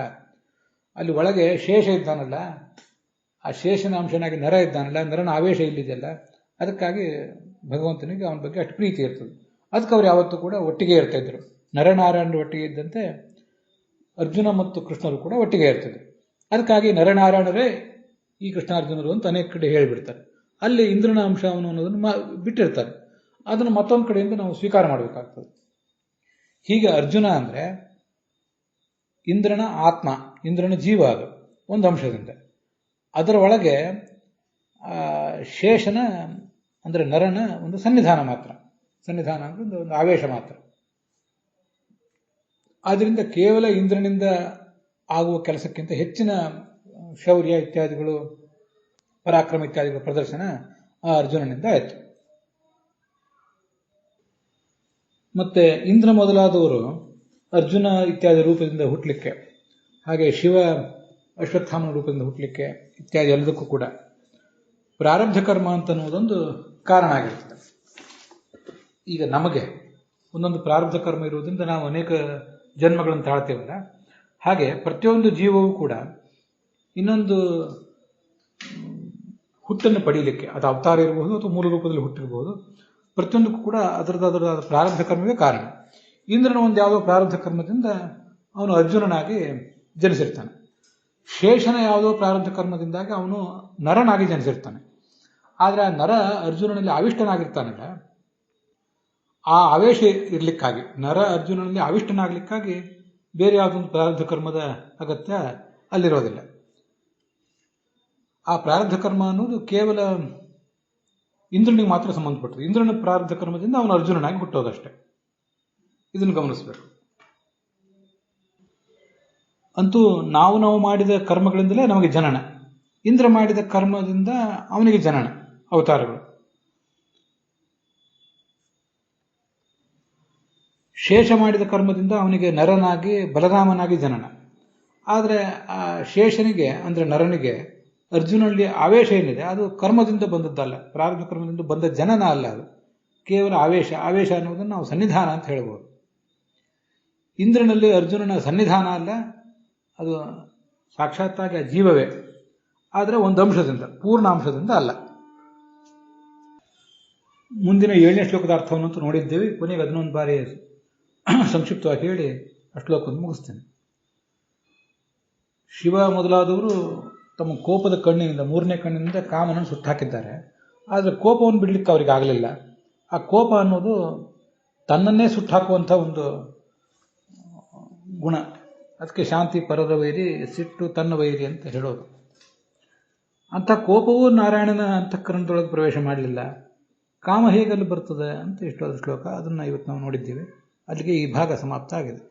ಅಲ್ಲಿ ಒಳಗೆ ಶೇಷ ಇದ್ದಾನಲ್ಲ, ಆ ಶೇಷನ ಅಂಶನಾಗಿ ನರ ಇದ್ದಾನಲ್ಲ, ನರನ ಆವೇಶ ಇಲ್ಲಿದೆಯಲ್ಲ, ಅದಕ್ಕಾಗಿ ಭಗವಂತನಿಗೆ ಅವನ ಬಗ್ಗೆ ಅಷ್ಟು ಪ್ರೀತಿ ಇರ್ತದೆ. ಅದಕ್ಕೆ ಅವ್ರು ಯಾವತ್ತೂ ಕೂಡ ಒಟ್ಟಿಗೆ ಇರ್ತಾ ಇದ್ರು. ನರನಾರಾಯಣರು ಒಟ್ಟಿಗೆ ಇದ್ದಂತೆ ಅರ್ಜುನ ಮತ್ತು ಕೃಷ್ಣರು ಕೂಡ ಒಟ್ಟಿಗೆ ಇರ್ತದೆ. ಅದಕ್ಕಾಗಿ ನರನಾರಾಯಣರೇ ಈ ಕೃಷ್ಣಾರ್ಜುನರು ಅಂತ ಅನೇಕ ಕಡೆ ಹೇಳಿಬಿಡ್ತಾರೆ. ಅಲ್ಲಿ ಇಂದ್ರನ ಅಂಶ ಅವನು ಅನ್ನೋದನ್ನು ಬಿಟ್ಟಿರ್ತಾರೆ. ಅದನ್ನು ಮತ್ತೊಂದು ಕಡೆಯಿಂದ ನಾವು ಸ್ವೀಕಾರ ಮಾಡಬೇಕಾಗ್ತದೆ. ಹೀಗೆ ಅರ್ಜುನ ಅಂದ್ರೆ ಇಂದ್ರನ ಆತ್ಮ, ಇಂದ್ರನ ಜೀವ, ಅದು ಒಂದು ಅಂಶದಿಂದ. ಅದರ ಒಳಗೆ ಶೇಷನ ಅಂದ್ರೆ ನರನ ಒಂದು ಸನ್ನಿಧಾನ ಮಾತ್ರ. ಸನ್ನಿಧಾನ ಅಂದ್ರೆ ಒಂದು ಆವೇಶ ಮಾತ್ರ. ಆದ್ರಿಂದ ಕೇವಲ ಇಂದ್ರನಿಂದ ಆಗುವ ಕೆಲಸಕ್ಕಿಂತ ಹೆಚ್ಚಿನ ಶೌರ್ಯ ಇತ್ಯಾದಿಗಳು, ಪರಾಕ್ರಮ ಇತ್ಯಾದಿಗಳ ಪ್ರದರ್ಶನ ಆ ಅರ್ಜುನನಿಂದ ಆಯಿತು. ಮತ್ತೆ ಇಂದ್ರ ಮೊದಲಾದವರು ಅರ್ಜುನ ಇತ್ಯಾದಿ ರೂಪದಿಂದ ಹುಟ್ಟಲಿಕ್ಕೆ, ಹಾಗೆ ಶಿವ ಅಶ್ವತ್ಥಾಮನ ರೂಪದಿಂದ ಹುಟ್ಟಲಿಕ್ಕೆ ಇತ್ಯಾದಿ ಎಲ್ಲದಕ್ಕೂ ಕೂಡ ಪ್ರಾರಬ್ಧ ಕರ್ಮ ಅಂತ ಅನ್ನೋದೊಂದು ಕಾರಣ ಆಗಿರ್ತದೆ. ಈಗ ನಮಗೆ ಒಂದೊಂದು ಪ್ರಾರಬ್ಧ ಕರ್ಮ ಇರುವುದರಿಂದ ನಾವು ಅನೇಕ ಜನ್ಮಗಳನ್ನು ತಾಳ್ತೇವಲ್ಲ, ಹಾಗೆ ಪ್ರತಿಯೊಂದು ಜೀವವೂ ಕೂಡ ಇನ್ನೊಂದು ಹುಟ್ಟನ್ನು ಪಡೀಲಿಕ್ಕೆ, ಅದು ಅವತಾರ ಇರಬಹುದು ಅಥವಾ ಮೂಲ ರೂಪದಲ್ಲಿ ಹುಟ್ಟಿರಬಹುದು, ಪ್ರತಿಯೊಂದಕ್ಕೂ ಕೂಡ ಅದರದಾದ ಪ್ರಾರಬ್ಧ ಕರ್ಮವೇ ಕಾರಣ. ಇಂದ್ರನ ಒಂದು ಯಾವುದೋ ಪ್ರಾರಬ್ಧ ಕರ್ಮದಿಂದ ಅವನು ಅರ್ಜುನನಾಗಿ ಜನಿಸಿರ್ತಾನೆ. ಶೇಷನ ಯಾವುದೋ ಪ್ರಾರಬ್ಧ ಕರ್ಮದಿಂದಾಗಿ ಅವನು ನರನಾಗಿ ಜನಿಸಿರ್ತಾನೆ. ಆದರೆ ಆ ನರ ಅರ್ಜುನನಲ್ಲಿ ಆವಿಷ್ಟನಾಗಿರ್ತಾನಲ್ಲ, ಆ ಆವೇಶ ಇರಲಿಕ್ಕಾಗಿ, ನರ ಅರ್ಜುನನಲ್ಲಿ ಆವಿಷ್ಟನಾಗಲಿಕ್ಕಾಗಿ ಬೇರೆ ಯಾವುದೊಂದು ಪ್ರಾರಬ್ಧ ಕರ್ಮದ ಅಗತ್ಯ ಅಲ್ಲಿರೋದಿಲ್ಲ. ಆ ಪ್ರಾರಬ್ಧ ಕರ್ಮ ಅನ್ನೋದು ಕೇವಲ ಇಂದ್ರನಿಗೆ ಮಾತ್ರ ಸಂಬಂಧಪಟ್ಟದ್ದು. ಇಂದ್ರನ ಪ್ರಾರಬ್ಧ ಕರ್ಮದಿಂದ ಅವನು ಅರ್ಜುನನಾಗಿ ಹುಟ್ಟೋದಷ್ಟೇ. ಇದನ್ನು ಗಮನಿಸಬೇಕು. ಅಂತೂ ನಾವು ಮಾಡಿದ ಕರ್ಮಗಳಿಂದಲೇ ನಮಗೆ ಜನನ. ಇಂದ್ರ ಮಾಡಿದ ಕರ್ಮದಿಂದ ಅವನಿಗೆ ಜನನ, ಅವತಾರಗಳು. ಶೇಷ ಮಾಡಿದ ಕರ್ಮದಿಂದ ಅವನಿಗೆ ನರನಾಗಿ ಬಲರಾಮನಾಗಿ ಜನನ. ಆದರೆ ಆ ಶೇಷನಿಗೆ ಅಂದ್ರೆ ನರನಿಗೆ ಅರ್ಜುನಲ್ಲಿ ಆವೇಶ ಏನಿದೆ ಅದು ಕರ್ಮದಿಂದ ಬಂದದ್ದಲ್ಲ, ಪ್ರಾರಬ್ಧ ಕರ್ಮದಿಂದ ಬಂದ ಜನನ ಅಲ್ಲ. ಅದು ಕೇವಲ ಆವೇಶ. ಆವೇಶ ಅನ್ನೋದನ್ನು ನಾವು ಸನ್ನಿಧಾನ ಅಂತ ಹೇಳ್ಬೋದು. ಇಂದ್ರನಲ್ಲಿ ಅರ್ಜುನನ ಸನ್ನಿಧಾನ ಅಲ್ಲ, ಅದು ಸಾಕ್ಷಾತ್ತಾಗಿ ಆ ಜೀವವೇ, ಆದರೆ ಒಂದು ಅಂಶದಿಂದ, ಪೂರ್ಣ ಅಂಶದಿಂದ ಅಲ್ಲ. ಮುಂದಿನ 7ನೇ ಶ್ಲೋಕದ ಅರ್ಥವನ್ನಂತೂ ನೋಡಿದ್ದೇವೆ. ಕೊನೆಗೆ ಅದನ್ನೊಂದು ಬಾರಿ ಸಂಕ್ಷಿಪ್ತವಾಗಿ ಹೇಳಿ ಆ ಶ್ಲೋಕವನ್ನು ಮುಗಿಸ್ತೇನೆ. ಶಿವ ಮೊದಲಾದವರು ತಮ್ಮ ಕೋಪದ ಕಣ್ಣಿನಿಂದ, 3ನೇ ಕಣ್ಣಿನಿಂದ ಕಾಮನನ್ನು ಸುಟ್ಟಾಕಿದ್ದಾರೆ. ಆದರೆ ಕೋಪವನ್ನು ಬಿಡ್ಲಿಕ್ಕೆ ಅವ್ರಿಗೆ ಆಗಲಿಲ್ಲ. ಆ ಕೋಪ ಅನ್ನೋದು ತನ್ನನ್ನೇ ಸುಟ್ಟಾಕುವಂಥ ಒಂದು ಗುಣ. ಅದಕ್ಕೆ ಶಾಂತಿ ಪರರ ವೈರಿ, ಸಿಟ್ಟು ತನ್ನ ವೈರಿ ಅಂತ ಹೇಳೋದು. ಅಂಥ ಕೋಪವೂ ನಾರಾಯಣನ ಅಂತಃಕರಣದೊಳಗೆ ಪ್ರವೇಶ ಮಾಡಲಿಲ್ಲ. ಕಾಮ ಹೇಗಲ್ಲಿ ಬರ್ತದೆ ಅಂತ ಇಷ್ಟವಾದ ಶ್ಲೋಕ. ಅದನ್ನು ಇವತ್ತು ನಾವು ನೋಡಿದ್ದೀವಿ. ಅಲ್ಲಿಗೆ ಈ ಭಾಗ ಸಮಾಪ್ತ ಆಗಿದೆ.